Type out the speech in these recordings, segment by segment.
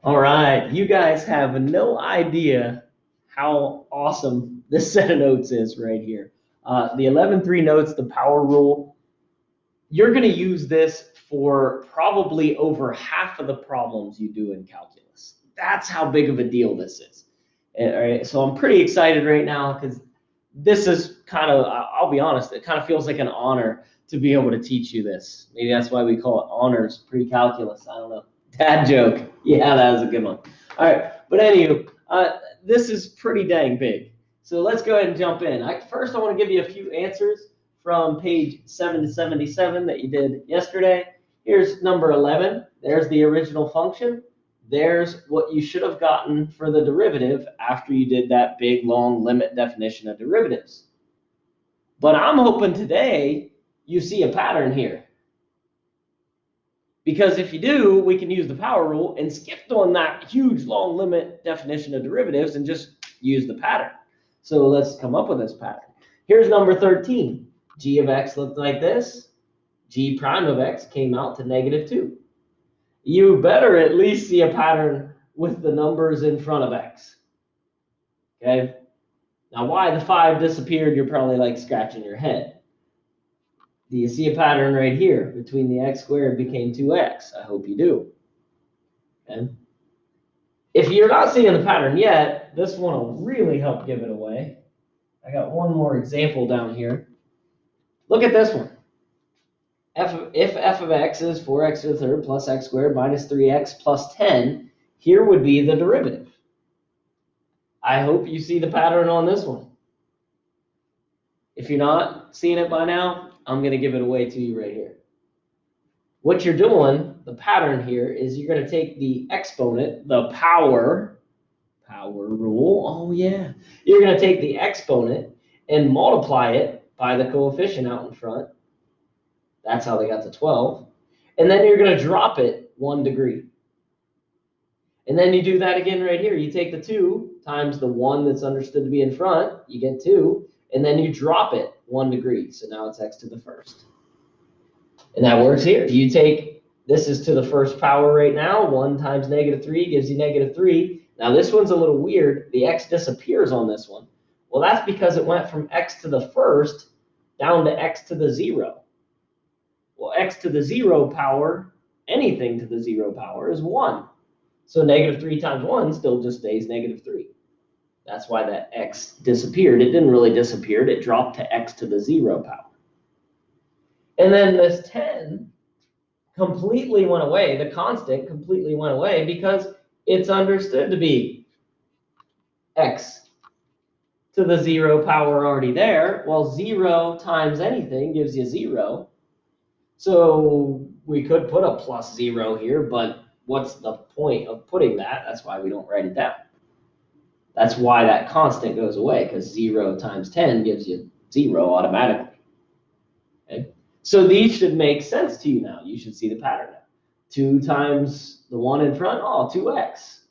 All right, you guys have no idea how awesome this set of notes is right here. The 11.3 notes, the power rule, you're going to use this for probably over half of the problems you do in calculus. That's how big of a deal this is. All right, so I'm pretty excited right now because this is kind of, I'll be honest, it kind of feels like an honor to be able to teach you this. Maybe that's why we call it Honors Precalculus. I don't know. Dad joke. Yeah, that was a good one. All right, but anywho, this is pretty dang big. So let's go ahead and jump in. First, I want to give you a few answers from page 7 to 77 that you did yesterday. Here's number 11. There's the original function. There's what you should have gotten for the derivative after you did that big, long limit definition of derivatives. But I'm hoping today you see a pattern here. Because if you do, we can use the power rule and skip on that huge, long limit definition of derivatives and just use the pattern. So let's come up with this pattern. Here's number 13. G of x looked like this. G prime of x came out to -2. You better at least see a pattern with the numbers in front of x. Okay? Now, why the 5 disappeared, you're probably like scratching your head. Do you see a pattern right here? Between the x squared became 2x. I hope you do. Okay? If you're not seeing the pattern yet, this one will really help give it away. I got one more example down here. Look at this one. If f of x is 4x to the third plus x squared minus 3x plus 10, here would be the derivative. I hope you see the pattern on this one. If you're not seeing it by now, I'm going to give it away to you right here. What you're doing, the pattern here, is you're going to take the exponent, the power rule, oh yeah. You're going to take the exponent and multiply it by the coefficient out in front. That's how they got to 12. And then you're going to drop it 1 degree. And then you do that again right here. You take the 2 times the 1 that's understood to be in front, you get 2, and then you drop it 1 degree. So now it's x to the first. And that works here. You take, this is to the first power right now, 1 times -3 gives you -3. Now this one's a little weird. The x disappears on this one. Well, that's because it went from x to the first down to x to the 0. Well, x to the 0 power, anything to the 0 power is 1. So -3 times 1 still just stays -3. That's why that x disappeared. It didn't really disappear. It dropped to x to the 0 power. And then this 10 completely went away. The constant completely went away because it's understood to be x to the 0 power already there. Well, 0 times anything gives you 0. So we could put a plus 0 here, but what's the point of putting that? That's why we don't write it down. That's why that constant goes away, because 0 times 10 gives you 0 automatically. Okay? So these should make sense to you now. You should see the pattern now. 2 times the 1 in front, oh, 2x.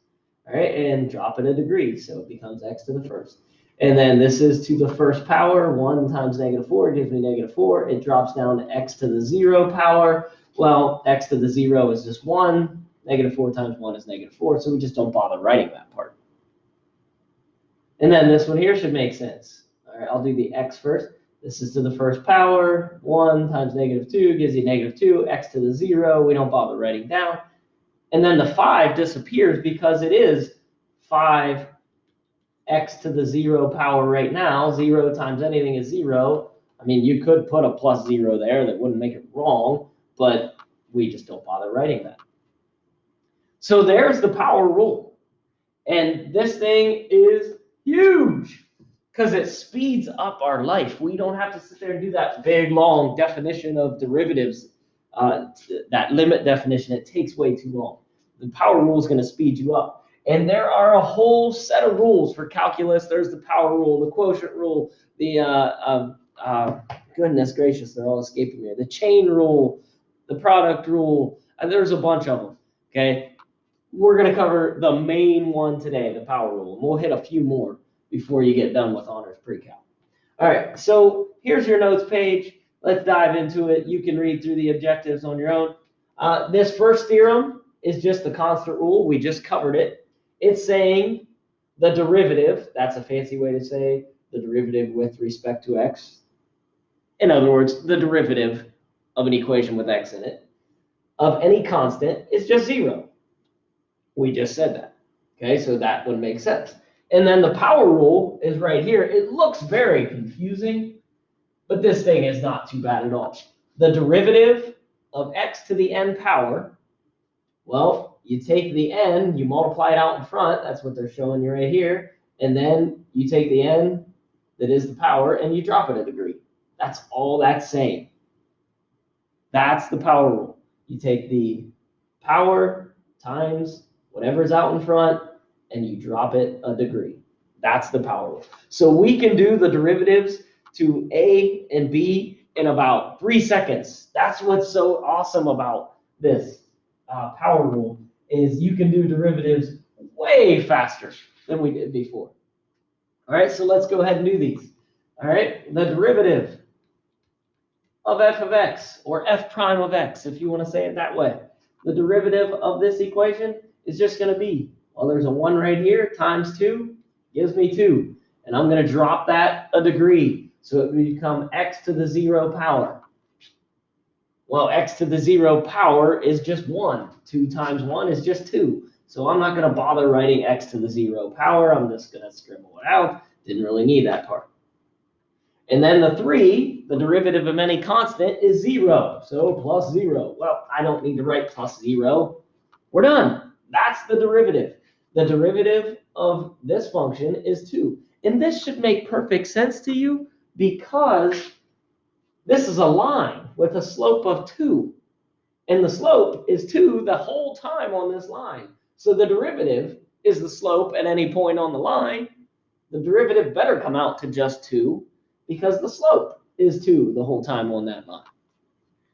All right, and drop it a degree, so it becomes x to the first. And then this is to the first power. 1 times -4 gives me -4. It drops down to x to the 0 power. Well, x to the 0 is just 1. -4 times 1 is -4, so we just don't bother writing that part. And then this one here should make sense. All right, I'll do the x first. This is to the first power. 1 times -2 gives you -2. X to the 0, we don't bother writing down. And then the 5 disappears because it is 5 x to the 0 power right now. 0 times anything is 0. I mean, you could put a plus 0 there. That wouldn't make it wrong, but we just don't bother writing that. So there's the power rule. And this thing is huge because it speeds up our life. We don't have to sit there and do that big, long definition of derivatives, that limit definition. It takes way too long. The power rule is going to speed you up. And there are a whole set of rules for calculus. There's the power rule, the quotient rule, the, goodness gracious, they're all escaping me. The chain rule, the product rule, there's a bunch of them, okay? We're going to cover the main one today, the power rule. And we'll hit a few more before you get done with Honors Precal. All right, so here's your notes page. Let's dive into it. You can read through the objectives on your own. This first theorem is just the constant rule. We just covered it. It's saying the derivative, that's a fancy way to say the derivative with respect to x. In other words, the derivative of an equation with x in it, of any constant, is just 0. We just said that. Okay, so that would make sense. And then the power rule is right here. It looks very confusing, but this thing is not too bad at all. The derivative of x to the n power, well, you take the n, you multiply it out in front, that's what they're showing you right here, and then you take the n that is the power and you drop it a degree. That's all that's saying. That's the power rule. You take the power times whatever's out in front and you drop it a degree. That's the power rule. So we can do the derivatives to a and b in about 3 seconds. That's what's so awesome about this power rule, is you can do derivatives way faster than we did before. All right, so let's go ahead and do these. All right, the derivative of f of x, or f prime of x, if you want to say it that way. The derivative of this equation is just going to be, well, there's a 1 right here, times 2 gives me 2. And I'm going to drop that a degree, so it would become x to the 0 power. Well, x to the 0 power is just 1. 2 times 1 is just 2. So I'm not going to bother writing x to the 0 power. I'm just going to scribble it out. Didn't really need that part. And then the 3, the derivative of any constant, is 0. So plus 0. Well, I don't need to write plus 0. We're done. That's the derivative. The derivative of this function is 2. And this should make perfect sense to you because this is a line with a slope of 2. And the slope is 2 the whole time on this line. So the derivative is the slope at any point on the line. The derivative better come out to just 2 because the slope is 2 the whole time on that line.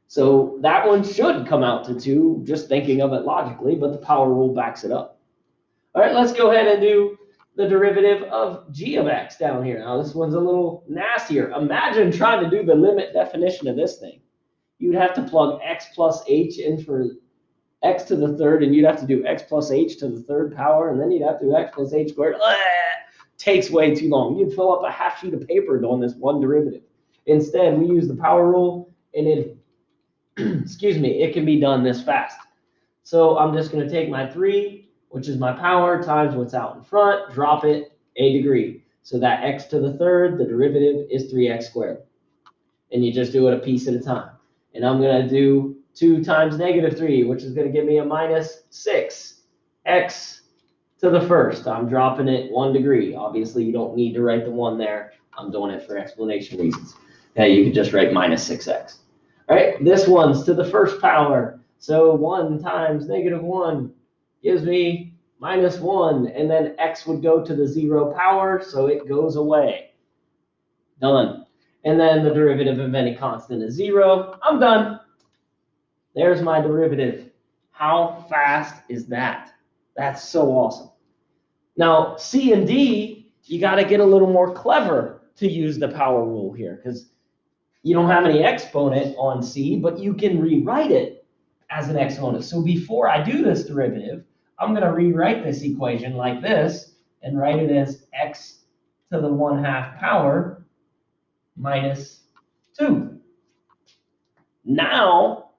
So that one should come out to 2, just thinking of it logically, but the power rule backs it up. All right, let's go ahead and do the derivative of g of x down here. Now, this one's a little nastier. Imagine trying to do the limit definition of this thing. You'd have to plug x plus h in for x to the third, and you'd have to do x plus h to the third power, and then you'd have to do x plus h squared. Takes way too long. You'd fill up a half sheet of paper on this one derivative. Instead, we use the power rule, and it, excuse me, it can be done this fast. So I'm just going to take my 3, which is my power, times what's out in front, drop it a degree. So that x to the third, the derivative is 3x squared. And you just do it a piece at a time. And I'm going to do 2 times negative 3, which is going to give me a minus 6x to the first. I'm dropping it 1 degree. Obviously, you don't need to write the 1 there. I'm doing it for explanation reasons. Now, you could just write minus 6x. All right, this one's to the first power. So 1 times negative 1 gives me minus 1. And then x would go to the 0 power, so it goes away. Done. And then the derivative of any constant is 0. I'm done. There's my derivative. How fast is that? That's so awesome. Now, C and D, you got to get a little more clever to use the power rule here, because you don't have any exponent on C, but you can rewrite it as an exponent. So before I do this derivative, I'm going to rewrite this equation like this and write it as x to the 1/2 power minus 2. Now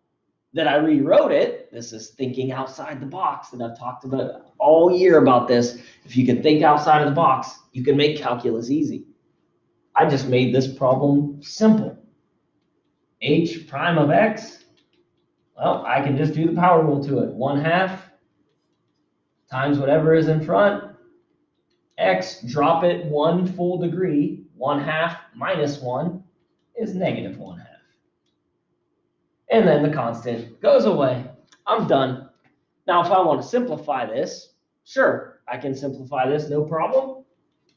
that I rewrote it, this is thinking outside the box that I've talked about all year about this. If you can think outside of the box, you can make calculus easy. I just made this problem simple. H prime of x, well, I can just do the power rule to it. 1/2 times whatever is in front. X, drop it 1 full degree. 1/2 minus 1 is negative 1/2. And then the constant goes away. I'm done. Now, if I want to simplify this, sure, I can simplify this, no problem.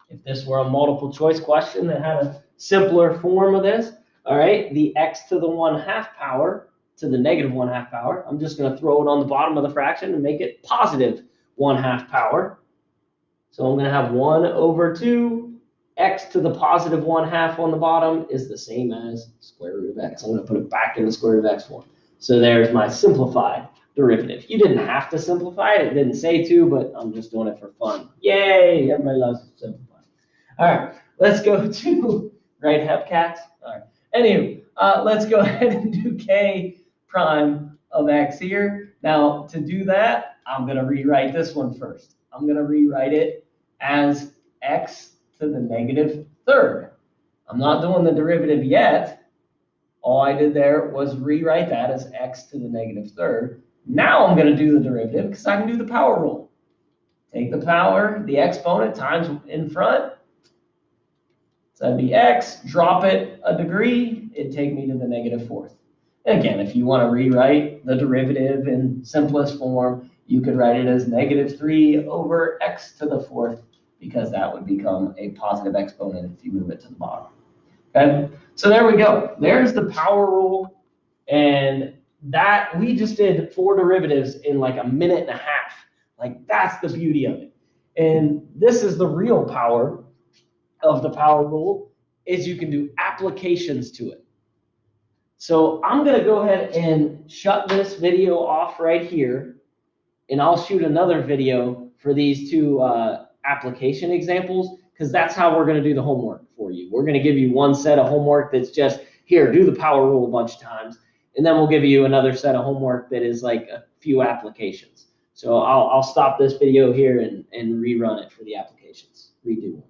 If this were a multiple choice question that had a simpler form of this, all right, the x to the 1/2 power to the negative 1/2 power, I'm just going to throw it on the bottom of the fraction and make it positive 1/2 power. So I'm going to have 1 over 2. X to the positive 1/2 on the bottom is the same as square root of x. I'm going to put it back in the square root of x form. So there's my simplified derivative. You didn't have to simplify it. It didn't say to, but I'm just doing it for fun. Yay, everybody loves to simplify. All right, let's go to, right, hepcats? All right, anyway, let's go ahead and do k prime of x here. Now, to do that, I'm going to rewrite this one first. I'm going to rewrite it as x to the negative third. I'm not doing the derivative yet. All I did there was rewrite that as x to the negative third. Now I'm going to do the derivative because I can do the power rule. Take the power, the exponent times in front. So that'd be x, drop it a degree, it'd take me to the negative fourth. And again, if you want to rewrite the derivative in simplest form, you could write it as negative 3 over x to the fourth, because that would become a positive exponent if you move it to the bottom. Okay, so there we go. There's the power rule, and that we just did 4 derivatives in like a minute and a half. Like, that's the beauty of it. And this is the real power of the power rule, is you can do applications to it. So I'm going to go ahead and shut this video off right here, and I'll shoot another video for these 2 application examples, because that's how we're going to do the homework for you. We're going to give you one set of homework that's just, here, do the power rule a bunch of times, and then we'll give you another set of homework that is like a few applications. So I'll stop this video here and rerun it for the applications, redo one.